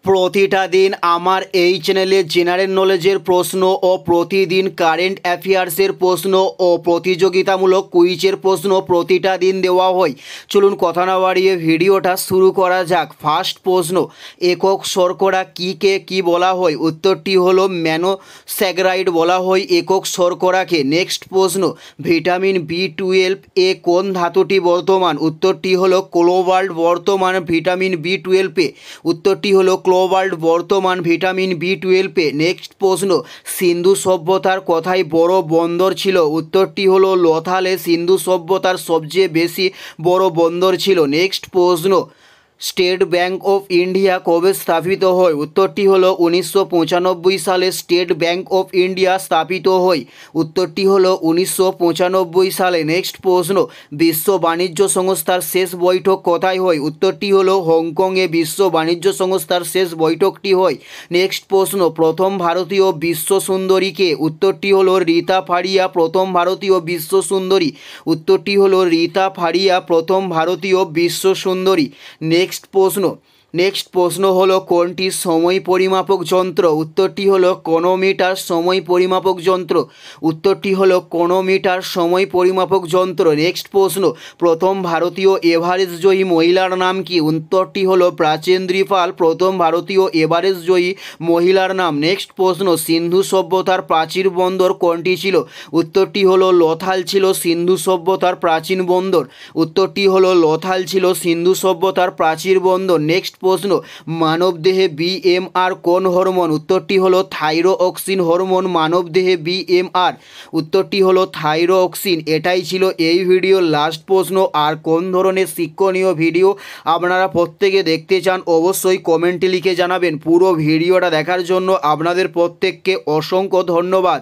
প্রতিটা দিন আমার এই চ্যানেলে জেনারেল নলেজের প্রশ্ন ও প্রতিদিন কারেন্ট অ্যাফেয়ার্সের প্রশ্ন ও প্রতিযোগিতামূলক কুইজের প্রশ্ন প্রতিটা দিন দেওয়া হয়। চলুন কথা না বাড়িয়ে ভিডিওটা শুরু করা যাক। ফার্স্ট প্রশ্ন, একক শর্করা কীকে কী বলা হয়? উত্তরটি হলো মনোস্যাকারাইড বলা হয় একক শর্করাকে। নেক্সট প্রশ্ন, ভিটামিন বি12 এ কোন ধাতুটি বর্তমান? উত্তরটি হলো কোবাল্ট বর্তমান ভিটামিন বি12 উত্তরটি হলো কোবাল্ট বর্তমান ভিটামিন বি12 নেক্সট প্রশ্ন, সিন্ধু সভ্যতার কোথায় বড় বন্দর ছিল? উত্তরটি হলো লোথালে সিন্ধু সভ্যতার সবচেয়ে বেশি বড় বন্দর ছিল। নেক্সট প্রশ্ন, স্টেট ব্যাঙ্ক অফ ইন্ডিয়া কবে স্থাপিত হয়? উত্তরটি হলো 1995 সালে স্টেট ব্যাঙ্ক অফ ইন্ডিয়া স্থাপিত হয়। উত্তরটি হলো 1995 সালে। নেক্সট প্রশ্ন, বিশ্ব বাণিজ্য সংস্থার শেষ বৈঠক কোথায় হয়? উত্তরটি হলো হংকংয়ে বিশ্ব বাণিজ্য সংস্থার শেষ বৈঠকটি হয়। নেক্সট প্রশ্ন, প্রথম ভারতীয় বিশ্ব সুন্দরী কে? উত্তরটি হলো রীতা ফারিয়া প্রথম ভারতীয় বিশ্ব সুন্দরী। উত্তরটি হলো রীতা ফারিয়া প্রথম ভারতীয় বিশ্ব সুন্দরী। নেক্সট প্রশ্ন হলো কোনটি সময় পরিমাপক যন্ত্র? উত্তরটি হলো ক্রোনোমিটার সময় পরিমাপক যন্ত্র। উত্তরটি হলো ক্রোনোমিটার সময় পরিমাপক যন্ত্র। নেক্সট প্রশ্ন, প্রথম ভারতীয় এভারেস্ট জয়ী মহিলার নাম কি? উত্তরটি হলো প্রাচেন্দ্রী পাল প্রথম ভারতীয় এভারেস্ট জয়ী মহিলার নাম। নেক্সট প্রশ্ন, সিন্ধু সভ্যতার প্রাচীন বন্দর কোনটি ছিল? উত্তরটি হলো লোথাল ছিল সিন্ধু সভ্যতার প্রাচীন বন্দর। উত্তরটি হলো লোথাল ছিল সিন্ধু সভ্যতার প্রাচীন বন্দর। নেক্সট প্রশ্ন, মানবদেহে বিএমআর কোন হরমোন? উত্তরটি হলো থাইরোক্সিন হরমোন মানবদেহে বিএমআর। উত্তরটি হলো থাইরোক্সিন। এটাই ছিল এই ভিডিওর লাস্ট প্রশ্ন। আর কোন ধরনের শিক্ষণীয় ভিডিও আপনারা প্রত্যেকে দেখতে চান অবশ্যই কমেন্টে লিখে জানাবেন। পুরো ভিডিওটা দেখার জন্য আপনাদের প্রত্যেককে অসংখ্য ধন্যবাদ।